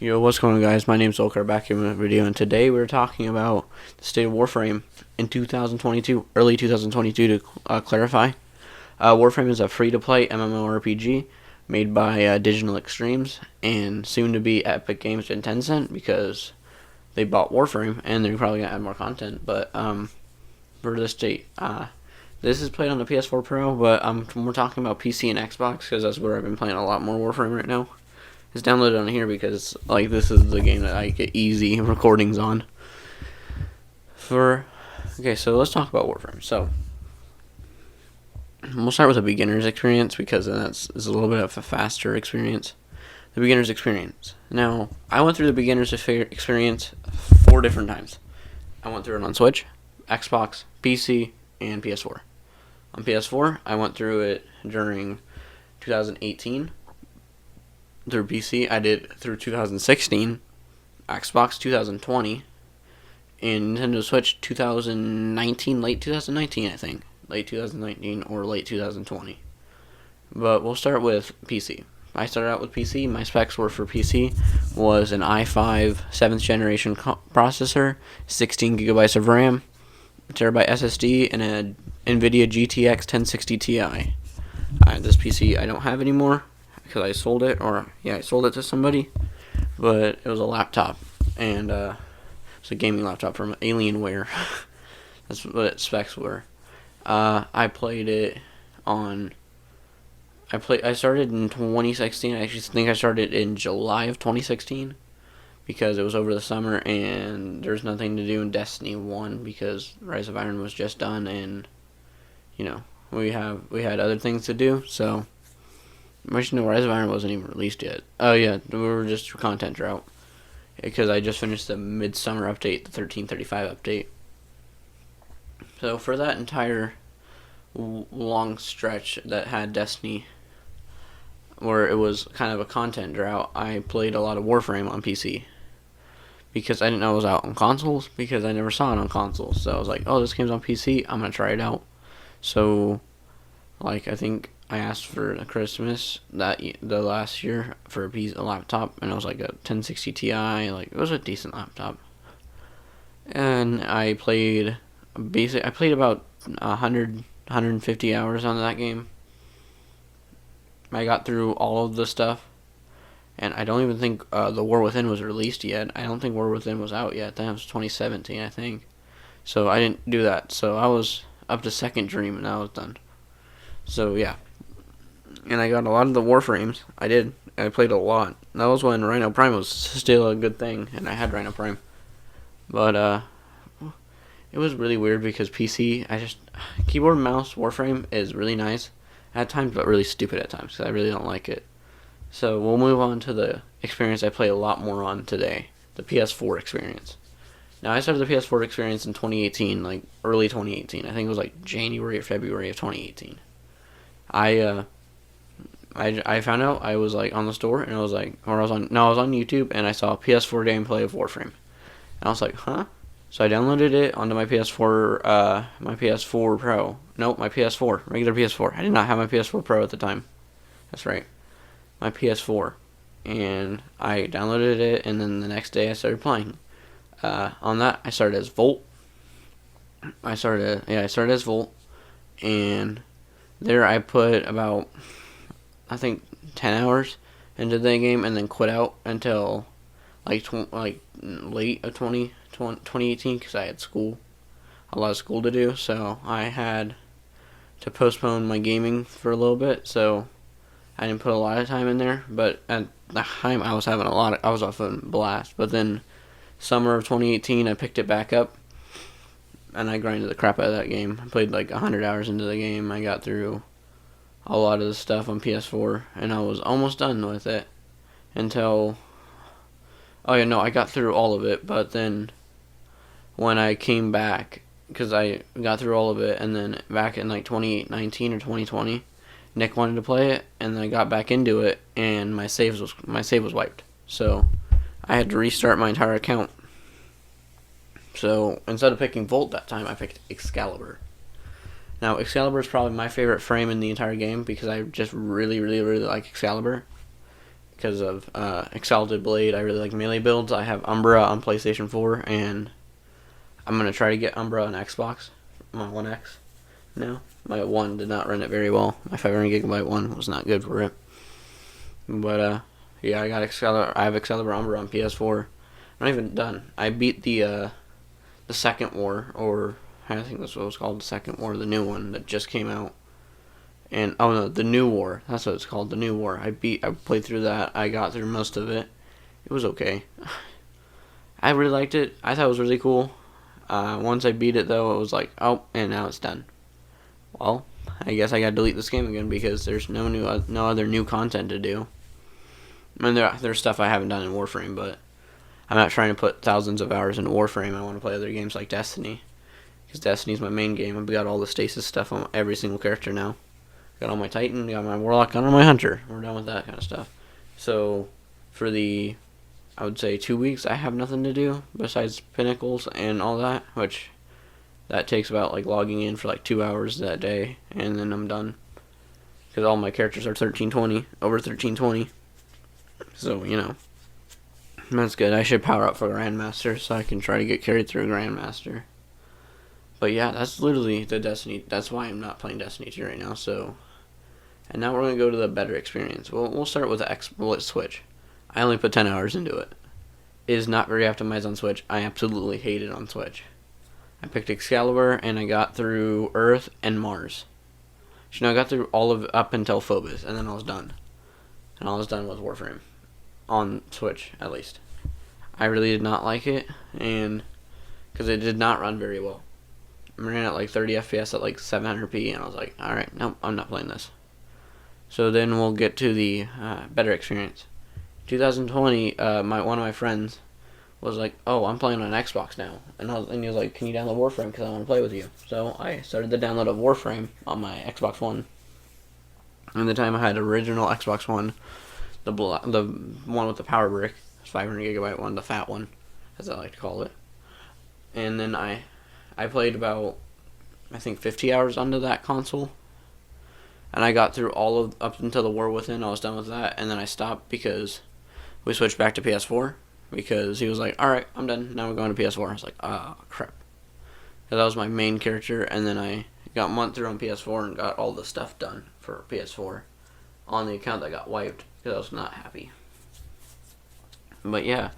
Yo, what's going on, guys? My name's Olkar, back in a video, and today we're talking about the State of Warframe in 2022, early 2022 to clarify. Warframe is a free-to-play MMORPG made by Digital Extremes and soon to be Epic Games and Tencent, because they bought Warframe and they're probably gonna add more content. But for this date, this is played on the PS4 Pro, but we're talking about PC and Xbox because that's where I've been playing a lot more Warframe right now. It's downloaded on here because this is the game that I get easy recordings on. Okay, so let's talk about Warframe. So we'll start with the beginner's experience because that's a little bit of a faster experience. The beginner's experience. Now, I went through the beginner's experience 4 different times. I went through it on Switch, Xbox, PC, and PS4. On PS4, I went through it during 2018. Through PC, I did through 2016, Xbox 2020, and Nintendo Switch 2019, late 2019, I think. Late 2019 or late 2020. But we'll start with PC. I started out with PC. My specs were for PC was an i5 7th generation processor, 16 gigabytes of RAM, a terabyte SSD, and an NVIDIA GTX 1060 Ti. This PC I don't have anymore, because I sold it, I sold it to somebody, but it was a laptop, and it's a gaming laptop from Alienware. That's what its specs were. I played it on. I started in 2016. I actually think I started in July of 2016 because it was over the summer and there's nothing to do in Destiny 1 because Rise of Iron was just done, and we had other things to do, so. Actually, no, Rise of Iron wasn't even released yet. Oh yeah, we were just content drought because I just finished the Midsummer update, the 1335 update. So for that entire long stretch that had Destiny, where it was kind of a content drought, I played a lot of Warframe on PC because I didn't know it was out on consoles because I never saw it on consoles. So I was like, oh, this game's on PC, I'm gonna try it out. So, I think I asked for a Christmas the last year for a laptop, and it was like a 1060 Ti. It was a decent laptop, and I played about 150 hours on that game. I got through all of the stuff, and I don't even think the War Within was released yet. I don't think War Within was out yet. That was 2017, I think. So I didn't do that. So I was up to Second Dream, and that was done. So yeah. And I got a lot of the Warframes. I played a lot. That was when Rhino Prime was still a good thing, and I had Rhino Prime. But it was really weird because PC, keyboard and mouse Warframe is really nice at times, but really stupid at times because I really don't like it. So we'll move on to the experience I play a lot more on today, the PS4 experience. Now, I started the PS4 experience in 2018, early 2018. I think it was January or February of 2018. I found out I was on the store, and I was on YouTube, and I saw PS4 gameplay of Warframe, and I was like, huh? So I downloaded it onto my PS4, my PS4 Pro. Nope, my PS4, regular PS4. I did not have my PS4 Pro at the time. That's right, my PS4, and I downloaded it, and then the next day I started playing. On that, I started as Volt. I started as Volt, and there I put about, I think, 10 hours into the game, and then quit out until late of 2018 because I had a lot of school to do, so I had to postpone my gaming for a little bit, so I didn't put a lot of time in there, but at the time I was off a blast. But then summer of 2018 I picked it back up, and I grinded the crap out of that game. I played 100 hours into the game. I got through a lot of the stuff on PS4, and I was almost done with it until, I got through all of it, but then when I came back, because I got through all of it, and then back in 2019 or 2020, Nick wanted to play it, and then I got back into it, and my save was wiped, so I had to restart my entire account. So instead of picking Volt that time, I picked Excalibur. Now, Excalibur is probably my favorite frame in the entire game because I just really, really, really like Excalibur. because of Exalted Blade. I really like melee builds. I have Umbra on PlayStation 4, and I'm going to try to get Umbra on Xbox, my One X now. My one did not run it very well. My 500GB one was not good for it. But, yeah, I got Excalibur. I have Excalibur Umbra on PS4. I'm not even done. I beat the Second War, or I think that's what it was called, the Second War, the new one that just came out. And, oh no, the New War. That's what it's called, the New War. I played through that. I got through most of it. It was okay. I really liked it. I thought it was really cool. Once I beat it, though, it was like, oh, and now it's done. Well, I guess I gotta delete this game again because there's no other new content to do. I mean, there's stuff I haven't done in Warframe, but I'm not trying to put thousands of hours into Warframe. I want to play other games like Destiny, because Destiny's my main game. I've got all the stasis stuff on every single character now. Got all my Titan, got my Warlock, got all my Hunter. We're done with that kind of stuff. So, for I would say 2 weeks, I have nothing to do besides Pinnacles and all that, which that takes about like logging in for like 2 hours that day, and then I'm done. Because all my characters are 1320, over 1320. So, that's good. I should power up for Grandmaster so I can try to get carried through Grandmaster. But yeah, that's literally the Destiny. That's why I'm not playing Destiny 2 right now. So, and now we're going to go to the better experience. We'll start with the Switch. I only put 10 hours into it. It is not very optimized on Switch. I absolutely hate it on Switch. I picked Excalibur, and I got through Earth and Mars. So I got through all of it up until Phobos, and then I was done. And I was done with Warframe. On Switch, at least. I really did not like it, and because it did not run very well. I ran at like 30 FPS at like 700p, and I was like, alright, nope, I'm not playing this. So then we'll get to the better experience. 2020, one of my friends was like, oh, I'm playing on Xbox now. And he was like, can you download Warframe because I want to play with you. So I started the download of Warframe on my Xbox One. And the time I had original Xbox One, the one with the power brick, 500GB one, the fat one, as I like to call it. And then I played about, I think, 50 hours onto that console. And I got through up until the War Within. I was done with that, and then I stopped because we switched back to PS4. Because he was like, alright, I'm done, now we're going to PS4. I was like, ah, crap. Because that was my main character, and then I got month through on PS4 and got all the stuff done for PS4 on the account that got wiped, because I was not happy. But yeah,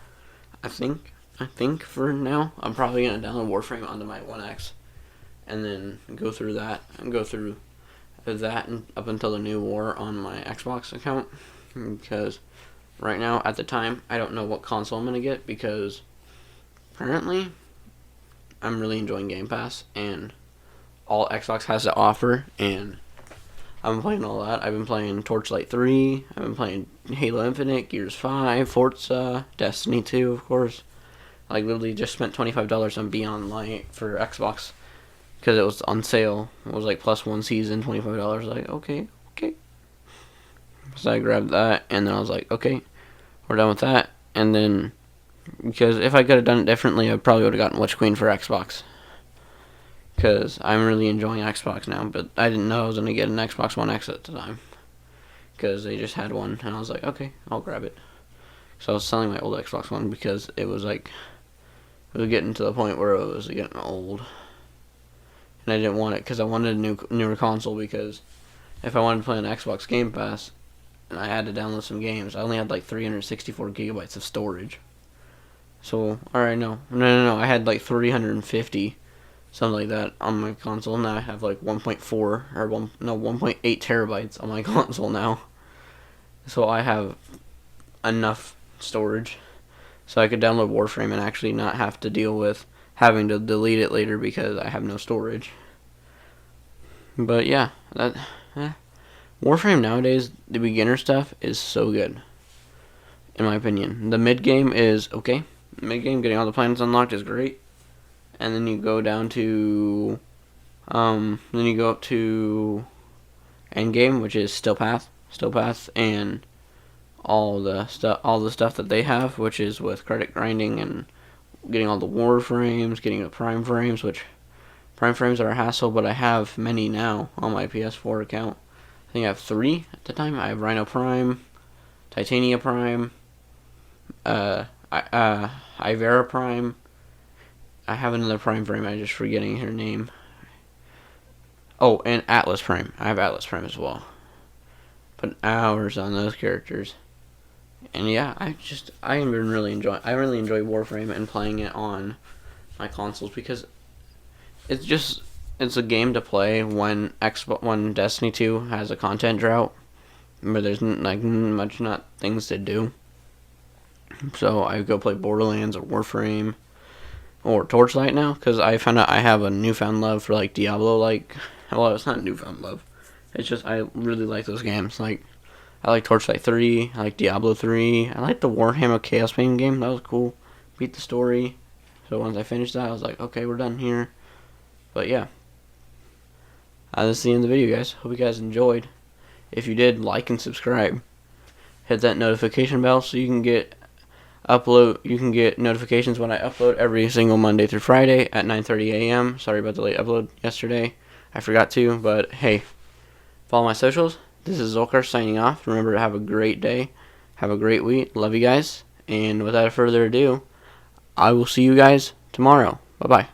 I think for now, I'm probably going to download Warframe onto my One X, and then go through that, and up until the New War on my Xbox account, because right now, at the time, I don't know what console I'm going to get, because apparently I'm really enjoying Game Pass, and all Xbox has to offer, and I've been playing all that. I've been playing Torchlight 3, I've been playing Halo Infinite, Gears 5, Forza, Destiny 2, of course. I literally just spent $25 on Beyond Light for Xbox, because it was on sale. It was like plus one season, $25. Like, okay. So I grabbed that, and then I was like, okay, we're done with that. And then, because if I could have done it differently, I probably would have gotten Witch Queen for Xbox. Because I'm really enjoying Xbox now, but I didn't know I was going to get an Xbox One X at the time. Because they just had one, and I was like, okay, I'll grab it. So I was selling my old Xbox One because it was like, it was getting to the point where it was getting old. And I didn't want it because I wanted a newer console, because if I wanted to play on Xbox Game Pass, and I had to download some games, I only had like 364 gigabytes of storage. So, alright, no, I had like 350, something like that, on my console. Now I have like 1.8 terabytes on my console now. So I have enough storage, so I could download Warframe and actually not have to deal with having to delete it later because I have no storage. But yeah, Warframe nowadays, the beginner stuff is so good, in my opinion. The mid game is okay. Mid game, getting all the planets unlocked is great, and then you go down to, then you go up to end game, which is still path, and all the stuff that they have, which is with credit grinding and getting all the Warframes, getting the Prime Frames, which Prime Frames are a hassle, but I have many now on my PS4 account. I think I have 3 at the time. I have Rhino Prime, Titania Prime, Ivera Prime. I have another Prime frame. I'm just forgetting her name. Oh, and Atlas Prime. I have Atlas Prime as well. Put hours on those characters. And yeah, I really enjoy Warframe and playing it on my consoles because it's a game to play when Destiny 2 has a content drought, but there's not things to do. So I go play Borderlands or Warframe or Torchlight now because I found out I have a newfound love for like Diablo. Well, it's not newfound love. It's just I really like those games. Like I like Torchlight 3. I like Diablo 3. I like the Warhammer Chaos Bane game. That was cool. Beat the story. So once I finished that, I was like, okay, we're done here. But yeah. This is the end of the video, guys. Hope you guys enjoyed. If you did, like and subscribe. Hit that notification bell so you can get notifications when I upload every single Monday through Friday at 9:30 a.m. Sorry about the late upload yesterday. I forgot to, but hey, follow my socials. This is Zolkar signing off. Remember to have a great day. Have a great week. Love you guys. And without further ado, I will see you guys tomorrow. Bye-bye.